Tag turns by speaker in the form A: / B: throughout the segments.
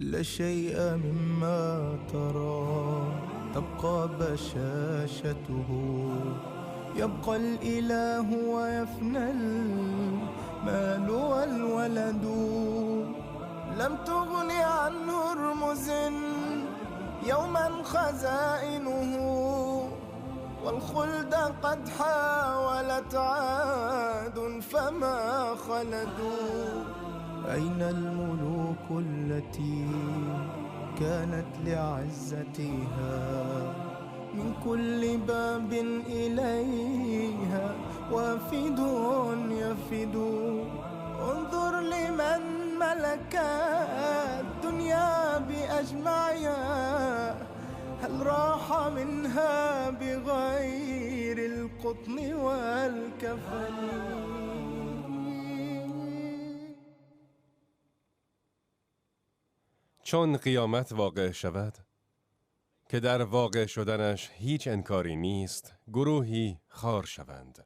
A: لا شيء مما ترى تبقى بشاشته، يبقى الإله ويفنى المال والولد. لم تغن عن هرمز يوما خزائنه، والخلد قد حاولت عاد فما خلدوا. أين الملوك التي كانت لعزتها من كل باب إليها وافد يفد؟ انظر لمن ملك الدنيا بأجمعها، هل راح منها بغير القطن والكفن؟
B: چون قیامت واقع شود که در واقع شدنش هیچ انکاری نیست، گروهی خار شوند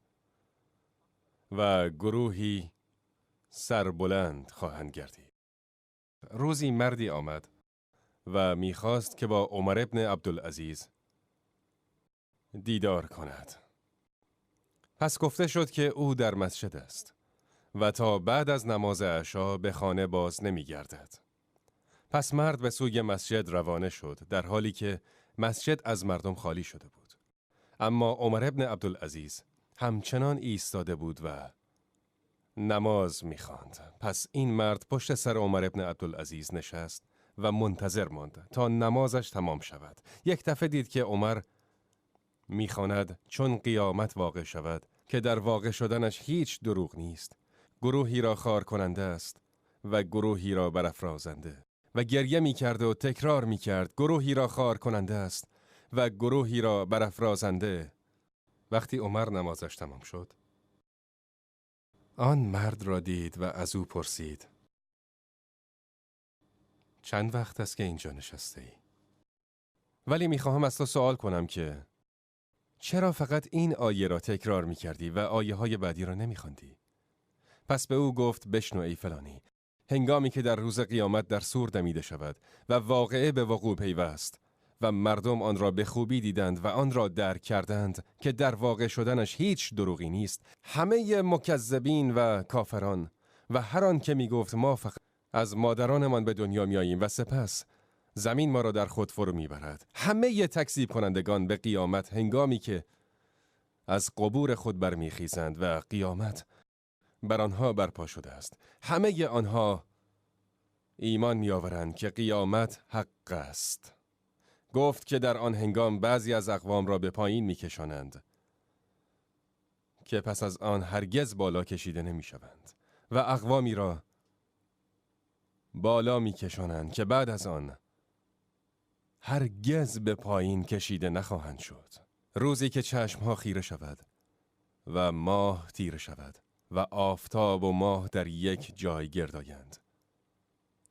B: و گروهی سربلند خواهند گردید. روزی مردی آمد و میخواست که با عمر ابن عبدالعزیز دیدار کند. پس گفته شد که او در مسجد است و تا بعد از نماز عشا به خانه باز نمیگردد. پس مرد به سوی مسجد روانه شد در حالی که مسجد از مردم خالی شده بود. اما عمر ابن عبدالعزیز همچنان ایستاده بود و نماز می‌خواند. پس این مرد پشت سر عمر ابن عبدالعزیز نشست و منتظر ماند تا نمازش تمام شود. یک دفعه دید که عمر می‌خواند چون قیامت واقع شود که در واقع شدنش هیچ دروغ نیست، گروهی را خار کننده است و گروهی را برافرازنده، و گریه می‌کرد و تکرار می‌کرد گروهی را خار کننده است و گروهی را برافرازنده. وقتی عمر نمازش تمام شد، آن مرد را دید و از او پرسید: چند وقت است که اینجا نشسته ای؟ ولی می‌خواهم از تو سوال کنم که چرا فقط این آیه را تکرار می‌کردی و آیه‌های بعدی را نمی‌خواندی؟ پس به او گفت: بشنو ای فلانی، هنگامی که در روز قیامت در صور دمیده شود و واقعه به وقوع پیوست و مردم آن را به خوبی دیدند و آن را درک کردند که در واقع شدنش هیچ دروغی نیست، همه مکذبین و کافران و هر آن که می گفت ما فقط از مادرانمان به دنیا می آییم و سپس زمین ما را در خود فرو می برد، همه تکذیب کنندگان به قیامت هنگامی که از قبور خود برمی خیزند و قیامت بر آنها برپا شده است، همه آنها ایمان می آورند که قیامت حق است. گفت که در آن هنگام بعضی از اقوام را به پایین می کشانند که پس از آن هرگز بالا کشیده نمی شوند و اقوامی را بالا می کشانند که بعد از آن هرگز به پایین کشیده نخواهند شد. روزی که چشمها خیره شود و ماه تیره شود و آفتاب و ماه در یک جای گردآیند،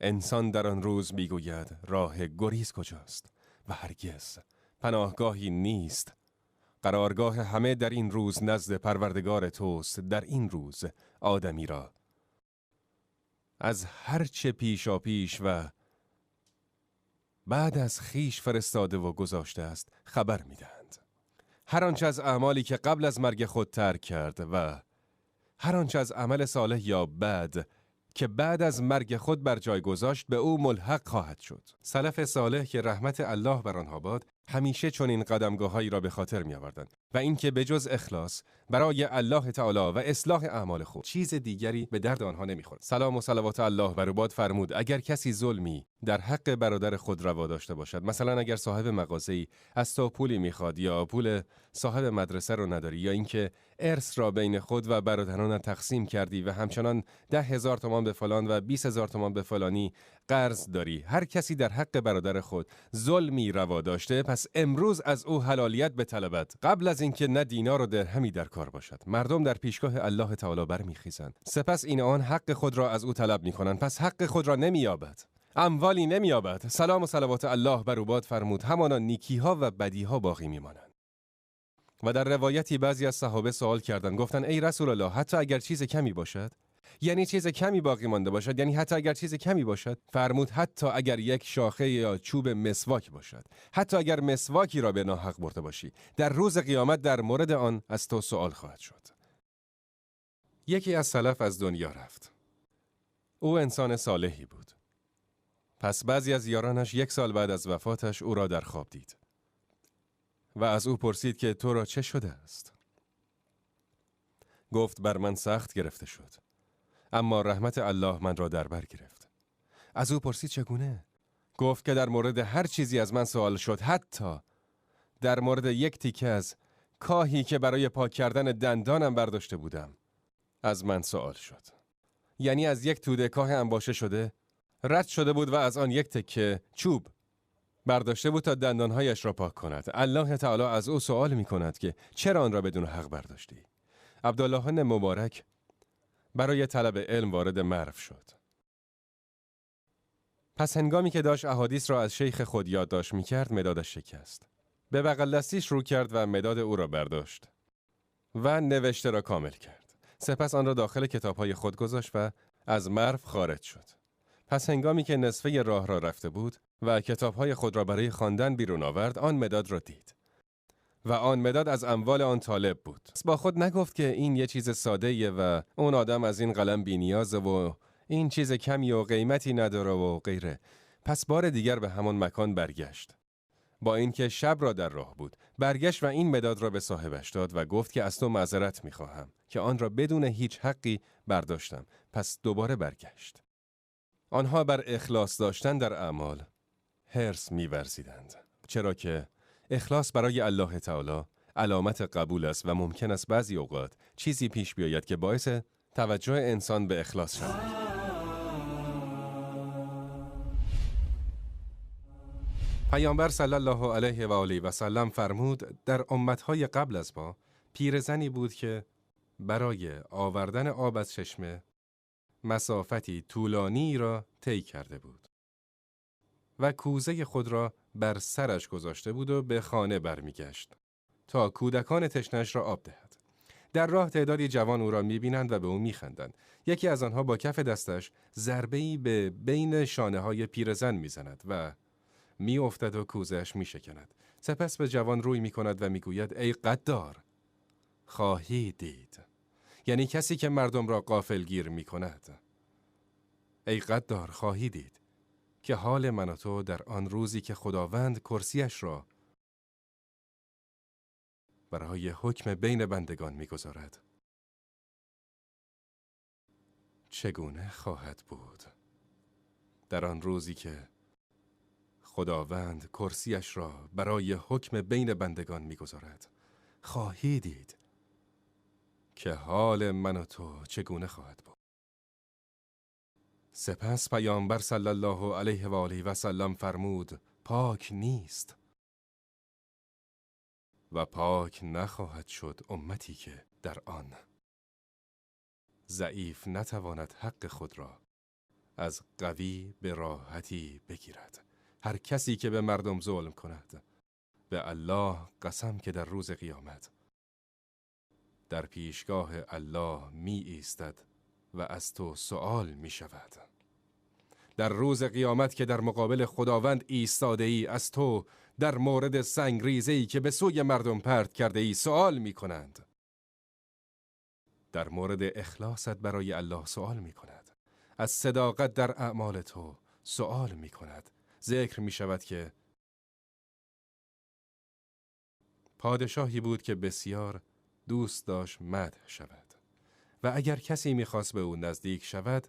B: انسان در آن روز میگوید راه گریز کجاست و هرگز پناهگاهی نیست. قرارگاه همه در این روز نزد پروردگار توست. در این روز آدمی را از هر چه پیشا پیش و بعد از خیش فرستاده و گذاشته است خبر میدهند. هر آنچه از اعمالی که قبل از مرگ خود ترک کرد و هر آنچه از عمل صالح یا بد که بعد از مرگ خود بر جای گذاشت به او ملحق خواهد شد. سلف صالح که رحمت الله بر آنها باد همیشه چنین قدمگاه‌هایی را به خاطر می‌آوردند و اینکه به جز اخلاص برای الله تعالی و اصلاح اعمال خود چیز دیگری به درد آنها نمی‌خورد. سلام و صلوات الله بر او باد فرمود: اگر کسی ظلمی در حق برادر خود روا داشته باشد، مثلا اگر صاحب مغازه‌ای از تو پولی می‌خواد یا پول صاحب مدرسه رو نداری یا اینکه ارث را بین خود و برادران تقسیم کردی و همچنان 10,000 تومان به فلان و 20,000 تومان به فلانی قرض داری، هر کسی در حق برادر خود ظلمی روا داشته، پس امروز از او حلالیت بطلبد قبل از اینکه نه دینار و درهمی در کار باشد. مردم در پیشگاه الله تعالی برمیخیزند، سپس این آن حق خود را از او طلب میکنند، پس حق خود را نمییابد، اموالی نمییابد. سلام و صلوات الله بر او باد فرمود: همانا نیکی‌ها و بدی‌ها باقی میمانند. و در روایتی بعضی از صحابه سوال کردند، گفتند ای رسول الله، حتی اگر چیز کمی باشد، یعنی چیز کمی باقی مانده باشد؟ یعنی حتی اگر چیز کمی باشد؟ فرمود حتی اگر یک شاخه یا چوب مسواک باشد، حتی اگر مسواکی را به ناحق برده باشی، در روز قیامت در مورد آن از تو سوال خواهد شد. یکی از سلف از دنیا رفت. او انسان صالحی بود. پس بعضی از یارانش 1 سال بعد از وفاتش او را در خواب دید و از او پرسید که تو را چه شده است؟ گفت بر من سخت گرفته شد، اما رحمت الله من را در بر گرفت. از او پرسید چگونه؟ گفت که در مورد هر چیزی از من سوال شد، حتی در مورد یک تیکه از کاهی که برای پاک کردن دندانم برداشته بودم از من سوال شد. یعنی از یک توده کاه انباشه شده رد شده بود و از آن یک تکه چوب برداشته بود تا دندانهایش را پاک کند. الله تعالی از او سوال می کند که چرا آن را بدون حق برداشتی؟ عبدالله بن مبارک برای طلب علم وارد مرو شد. پس هنگامی که داشت احادیث را از شیخ خود یادداشت می کرد، مدادش شکست. به بغل دستیش رو کرد و مداد او را برداشت و نوشته را کامل کرد. سپس آن را داخل کتاب‌های خود گذاشت و از مرو خارج شد. پس هنگامی که نصفه راه را رفته بود و کتاب‌های خود را برای خواندن بیرون آورد، آن مداد را دید. و آن مداد از اموال آن طالب بود. با خود نگفت که این یه چیز ساده‌ایه و اون آدم از این قلم بی‌نیازه و این چیز کمی و قیمتی نداره و غیره. پس بار دیگر به همان مکان برگشت. با اینکه شب را در راه بود، برگشت و این مداد را به صاحبش داد و گفت که از تو معذرت می‌خواهم که آن را بدون هیچ حقی برداشتم. پس دوباره برگشت. آنها بر اخلاص داشتن در اعمال حرص می‌ورزیدند، چرا که اخلاص برای الله تعالی علامت قبول است و ممکن است بعضی اوقات چیزی پیش بیاید که باعث توجه انسان به اخلاص شود. پیامبر صلی الله علیه و آله و سلم فرمود در امتهای قبل از ما پیرزنی بود که برای آوردن آب از چشمه مسافتی طولانی را طی کرده بود و کوزه خود را بر سرش گذاشته بود و به خانه برمیگشت تا کودکان تشنه‌اش را آب دهد. در راه تعدادی جوان او را می‌بینند و به او می‌خندند. یکی از آنها با کف دستش ضربه‌ای به بین شانه‌های پیرزن می‌زند و می‌افتد و کوزه‌اش می‌شکند. سپس به جوان روی می‌کند و می‌گوید ای غدار، خواهی دید. یعنی کسی که مردم را غافلگیر می‌کند. ای غدار، خواهی دید که حال من و تو در آن روزی که خداوند کرسیش را برای حکم بین بندگان می‌گذارد چگونه خواهد بود. در آن روزی که خداوند کرسیش را برای حکم بین بندگان می‌گذارد، خواهی دید که حال من و تو چگونه خواهد بود. سپس پیامبر صلی الله علیه و آله و سلم فرمود پاک نیست و پاک نخواهد شد امتی که در آن ضعیف نتواند حق خود را از قوی به راحتی بگیرد. هر کسی که به مردم ظلم کند، به الله قسم که در روز قیامت در پیشگاه الله می ایستد و از تو سؤال می شود. در روز قیامت که در مقابل خداوند ایستاده ای، از تو در مورد سنگریزه‌ای که به سوی مردم پرت کرده ای سؤال می کنند. در مورد اخلاصت برای الله سؤال می کند. از صداقت در اعمال تو سؤال می کند. ذکر می شود که پادشاهی بود که بسیار دوست داشت مدح شود و اگر کسی می خواست به او نزدیک شود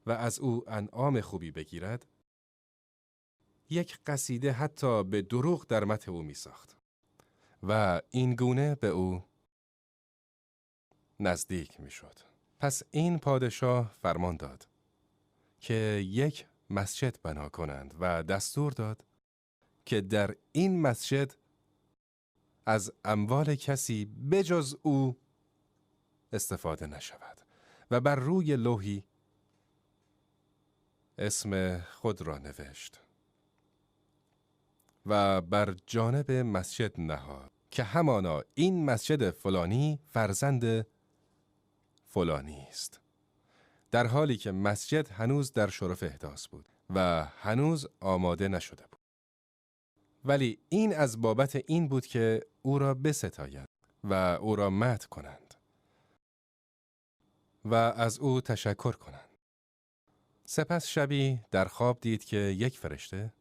B: و از او انعام خوبی بگیرد، یک قصیده حتی به دروغ در مدح او می ساخت و این گونه به او نزدیک می شد. پس این پادشاه فرمان داد که یک مسجد بنا کنند و دستور داد که در این مسجد از اموال کسی بجز او استفاده نشود و بر روی لوحی اسم خود را نوشت و بر جانب مسجد نهاد که همانا این مسجد فلانی فرزند فلانی است. در حالی که مسجد هنوز در شرف احداث بود و هنوز آماده نشده بود. ولی این از بابت این بود که او را بستاید و او را مدح کنند و از او تشکر کنند. سپس شبی در خواب دید که یک فرشته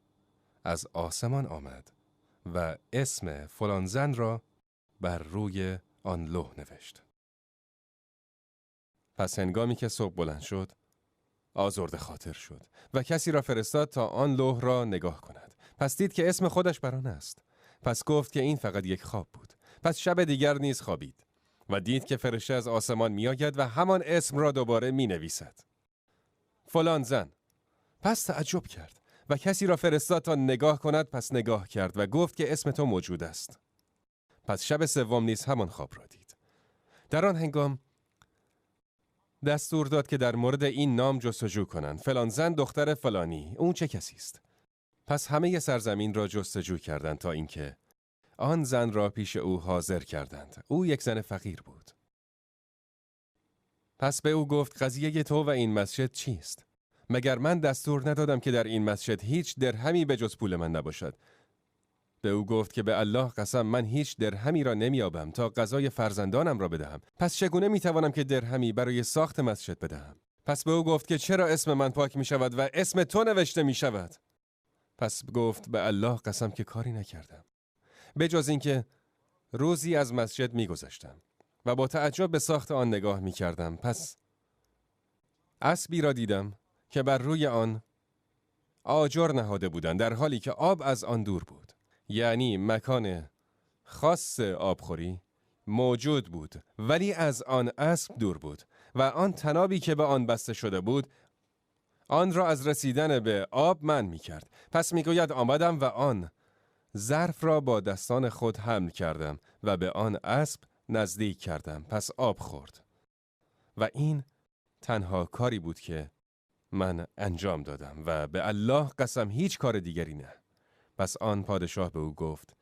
B: از آسمان آمد و اسم فلان زن را بر روی آن لوح نوشت. پس هنگامی که صبح بلند شد، آزرده خاطر شد و کسی را فرستاد تا آن لوح را نگاه کند. پس دید که اسم خودش بر آن است. پس گفت که این فقط یک خواب بود. پس شب دیگر نیز خوابید و دید که فرشته از آسمان می آید و همان اسم را دوباره می نویسد. فلان زن. پس تعجب کرد و کسی را فرستاد تا نگاه کند. پس نگاه کرد و گفت که اسم تو موجود است. پس شب سوم نیز همان خواب را دید. در آن هنگام دستور داد که در مورد این نام جستجو کنند. فلان زن دختر فلانی، اون چه کسی است؟ پس همه سرزمین را جستجو کردند تا اینکه آن زن را پیش او حاضر کردند. او یک زن فقیر بود. پس به او گفت قضیه تو و این مسجد چیست؟ مگر من دستور ندادم که در این مسجد هیچ درهمی به جز پول من نباشد؟ به او گفت که به الله قسم من هیچ درهمی را نمیابم تا غذای فرزندانم را بدهم. پس چگونه میتوانم که درهمی برای ساخت مسجد بدهم؟ پس به او گفت که چرا اسم من پاک می شود و اسم تو نوشته می شود؟ پس گفت به الله قسم که کاری نکردم به جز اینکه روزی از مسجد می گذشتم و با تعجب به ساخت آن نگاه می کردم. پس اسبی را دیدم که بر روی آن آجر نهاده بودند در حالی که آب از آن دور بود. یعنی مکان خاص آبخوری موجود بود ولی از آن اسب دور بود و آن تنابی که به آن بسته شده بود آن را از رسیدن به آب منع می کرد. پس می گوید آمدم و آن ظرف را با دستان خود حمل کردم و به آن اسب نزدیک کردم. پس آب خورد و این تنها کاری بود که من انجام دادم و به الله قسم هیچ کار دیگری نه. پس آن پادشاه به او گفت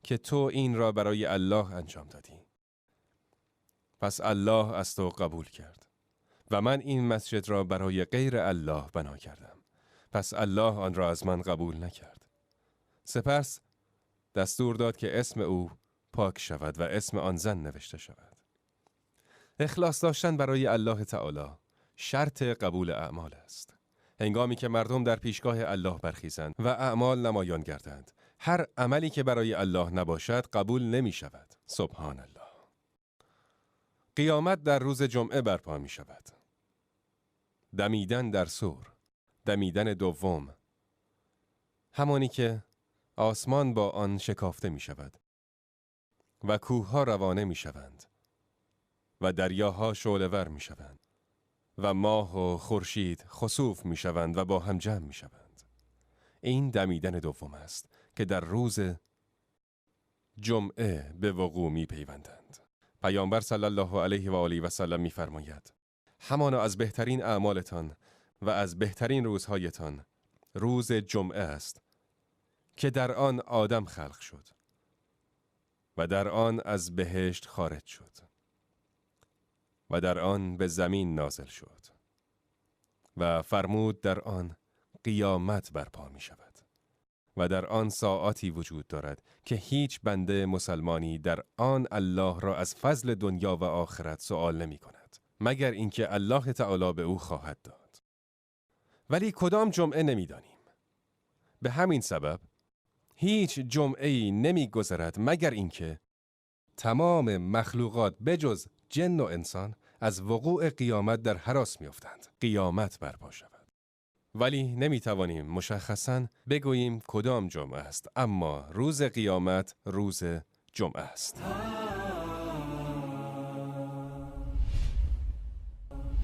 B: که تو این را برای الله انجام دادی. پس الله از تو قبول کرد و من این مسجد را برای غیر الله بنا کردم. پس الله آن را از من قبول نکرد. سپس دستور داد که اسم او پاک شود و اسم آن زن نوشته شود. اخلاص داشتن برای الله تعالی شرط قبول اعمال است. هنگامی که مردم در پیشگاه الله برخیزند و اعمال نمایان گردند، هر عملی که برای الله نباشد قبول نمی شود. سبحان الله. قیامت در روز جمعه برپا می شود. دمیدن در صور، دمیدن دوم، همانی که آسمان با آن شکافته می شود و کوهها روانه می شوند و دریاها شعله‌ور می شوند و ماه و خورشید خسوف می شوند و با هم جمع می شوند. این دمیدن دوم است که در روز جمعه به وقوع می پیوندند. پیامبر صلی الله علیه و آله و سلم می فرماید همانا از بهترین اعمالتان و از بهترین روزهایتان روز جمعه است که در آن آدم خلق شد و در آن از بهشت خارج شد و در آن به زمین نازل شد و فرمود در آن قیامت برپا می شود و در آن ساعاتی وجود دارد که هیچ بنده مسلمانی در آن الله را از فضل دنیا و آخرت سؤال نمی کند مگر اینکه الله تعالی به او خواهد داد. ولی کدام جمعه نمی دانیم. به همین سبب هیچ جمعه‌ای نمی گذرد مگر اینکه تمام مخلوقات بجز جن و انسان از وقوع قیامت در هراس می افتند. قیامت برپا شود. ولی نمی توانیم مشخصاً بگوییم کدام جمعه است، اما روز قیامت روز جمعه است.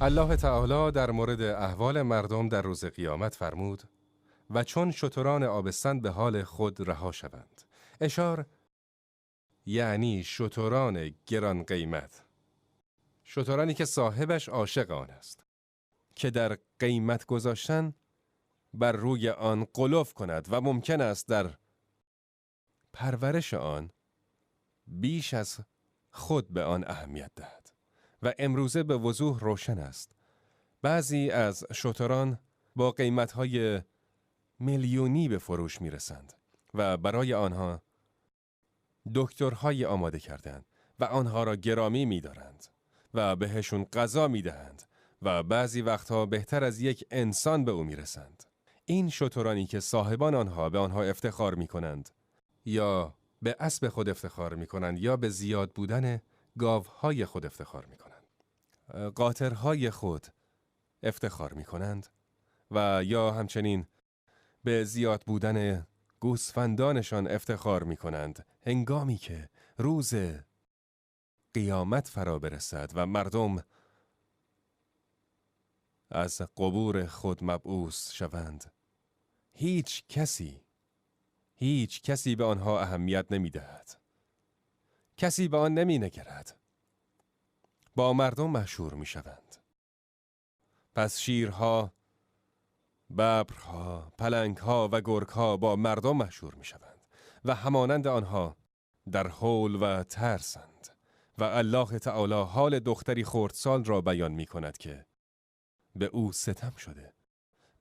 B: الله تعالی در مورد احوال مردم در روز قیامت فرمود و چون شتران آبستن به حال خود رها شوند. اشار یعنی شتران گران قیمت، شترانی که صاحبش عاشق آن است، که در قیمت گذاشتن بر روی آن غلو کند و ممکن است در پرورش آن بیش از خود به آن اهمیت دهد و امروزه به وضوح روشن است بعضی از شتران با قیمت‌های میلیونی به فروش می‌رسند و برای آنها دکترهای آماده کردند و آنها را گرامی می‌دارند و بهشون غذا می‌دهند و بعضی وقتها بهتر از یک انسان به او می‌رسند. این شترانی که صاحبان آنها به آنها افتخار می‌کنند یا به اسب خود افتخار می‌کنند یا به زیاد بودن گاوهای خود افتخار می‌کنند، قاطرهای خود افتخار می‌کنند و یا همچنین به زیاد بودن گوسفندانشان افتخار می‌کنند، هنگامی که روز قیامت فرا برسد و مردم از قبور خود مبعوث شوند، هیچ کسی به آنها اهمیت نمی‌دهد. کسی به آن نمی‌نگرد. با مردم مشهور می‌شوند. پس شیرها، ببرها، پلنگها و گرگها با مردم مشهور می‌شوند و همانند آنها در هول و ترسند. و الله تعالی حال دختری خردسال را بیان می‌کند که به او ستم شده.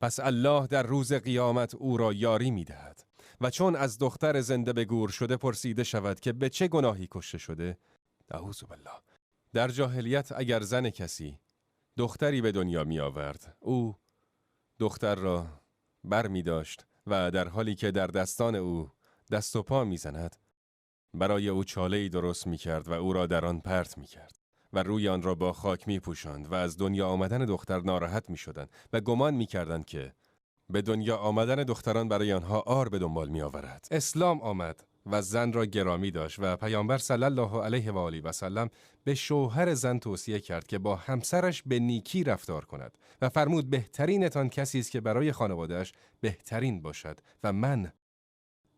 B: پس الله در روز قیامت او را یاری می‌دهد و چون از دختر زنده به گور شده پرسیده شود که به چه گناهی کشته شده، اعوذ بالله. در جاهلیت اگر زن کسی دختری به دنیا می آورد، او دختر را بر می داشت و در حالی که در دستان او دست و پا می زند، برای او چاله‌ای درست می کرد و او را در آن پرت می کرد و روی آن را با خاک می پوشاند و از دنیا آمدن دختر ناراحت می شدند و گمان می کردند که به دنیا آمدن دختران برای آنها عار به دنبال می آورد. اسلام آمد و زن را گرامی داشت و پیامبر صلی الله علیه و آله و سلم به شوهر زن توصیه کرد که با همسرش به نیکی رفتار کند و فرمود بهترینتان کسی است که برای خانواده‌اش بهترین باشد و من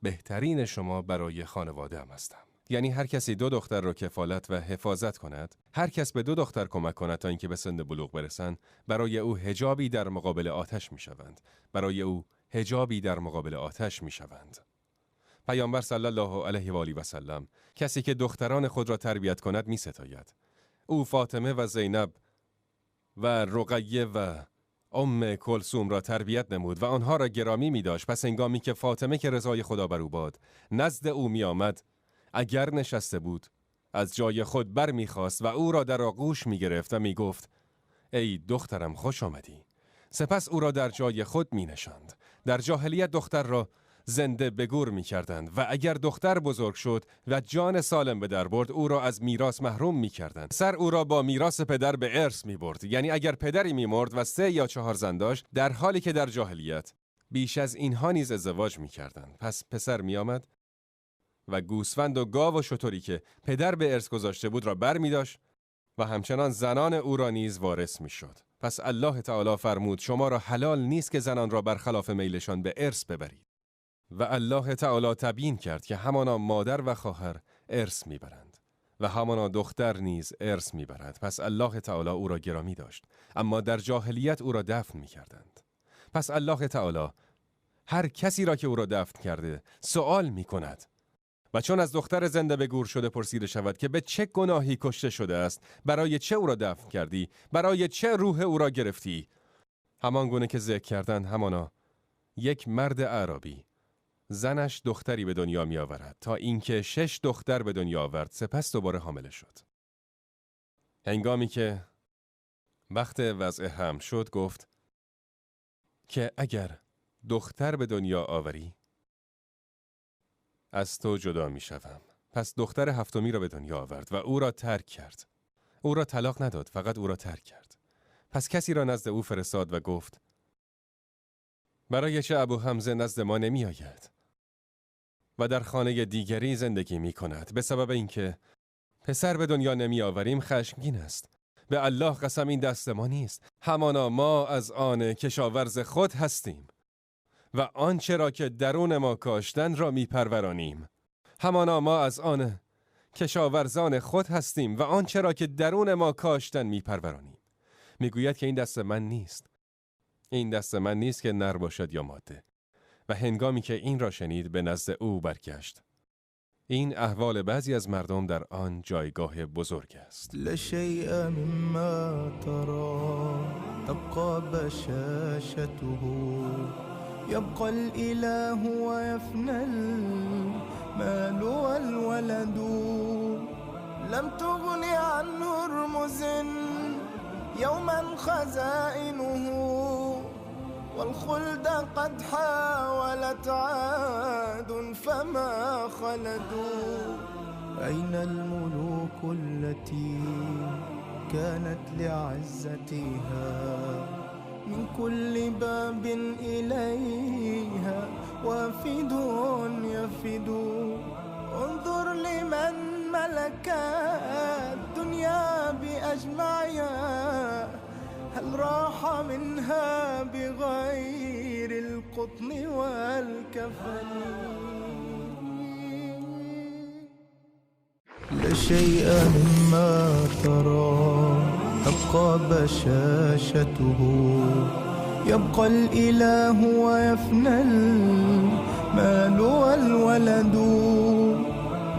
B: بهترین شما برای خانواده‌ام هستم. یعنی هر کسی 2 دختر را کفالت و حفاظت کند، هر کس به 2 دختر کمک کند تا اینکه به سن بلوغ برسند، برای او حجابی در مقابل آتش می‌شوند. برای او حجابی در مقابل آتش می‌شوند. پیامبر صلی الله علیه و آله و سلم کسی که دختران خود را تربیت کند می‌ستاید. او فاطمه و زینب و رقیه و ام کلثوم را تربیت نمود و آنها را گرامی می‌داشت. پس هنگامی که فاطمه که رضای خدا بر او باد نزد او می‌آمد، اگر نشسته بود از جای خود بر می‌خاست و او را در آغوش می‌گرفت و می‌گفت ای دخترم خوش آمدی. سپس او را در جای خود می‌نشاند. در جاهلیت دختر را زنده به گور می‌کردند و اگر دختر بزرگ شد و جان سالم به در برد، او را از میراث محروم می‌کردند. سر او را با میراث پدر به ارث می‌برد. یعنی اگر پدری می‌مرد و 3 یا 4 زن داشت، در حالی که در جاهلیت بیش از اینها نیز ازدواج می‌کردند. پس پسر می‌آمد و گوسفند و گاو و شتری که پدر به ارث گذاشته بود را بر می‌داشت و همچنان زنان او را نیز وارث می‌شد. پس الله تعالی فرمود شما را حلال نیست که زنان را برخلاف میلشان به ارث ببرید. و الله تعالی تبیین کرد که همانا مادر و خواهر ارث میبرند و همانا دختر نیز ارث میبرد. پس الله تعالی او را گرامی داشت، اما در جاهلیت او را دفن میکردند. پس الله تعالی هر کسی را که او را دفن کرده سوال میکند و چون از دختر زنده به گور شده پرسیده شود که به چه گناهی کشته شده است، برای چه او را دفن کردی، برای چه روح او را گرفتی، همان گونه که ذکر کردند، همانا یک مرد اعرابی زنش دختری به دنیا می آورد تا اینکه 6 دختر به دنیا آورد، سپس دوباره حامله شد. هنگامی که وقت وضع حمل شد گفت که اگر دختر به دنیا آوری از تو جدا می شوم. پس دختر 7می را به دنیا آورد و او را ترک کرد. او را طلاق نداد، فقط او را ترک کرد. پس کسی را نزد او فرستاد و گفت برای چه ابو حمزه نزد ما نمی آید و در خانه دیگری زندگی می کند؟ به سبب اینکه پسر به دنیا نمی آوریم خشمگین است. به الله قسم این دست ما نیست، همانا ما از آن کشاورز خود هستیم و آنچه را که درون ما کاشتن را می پرورانیم. همانا ما از آن کشاورزان خود هستیم و آنچه را که درون ما کاشتن می پرورانیم. می گوید که این دست من نیست. این دست من نیست که نر باشد یا ماده. و هنگامی که این را شنید به نزد او برگشت این احوال بعضی از مردم در آن جایگاه بزرگ است.
A: لا شيء مما ترى تبقى بشاشته يبقى الإله ويفنى المال والولد لم تغن عن هرمز يوما خزائنه والخلد قد حاولت عاد فما خلدوا أين الملوك التي كانت لعزتها من كل باب إليها وافد يفد انظر لمن ملك الدنيا بأجمعها هل راح منها بغير القطن والكفن لا شيء مما ترى تبقى بشاشته يبقى الإله ويفنى المال والولد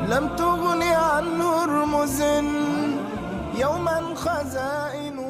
A: لم تغن عن هرمز يوما خزائنه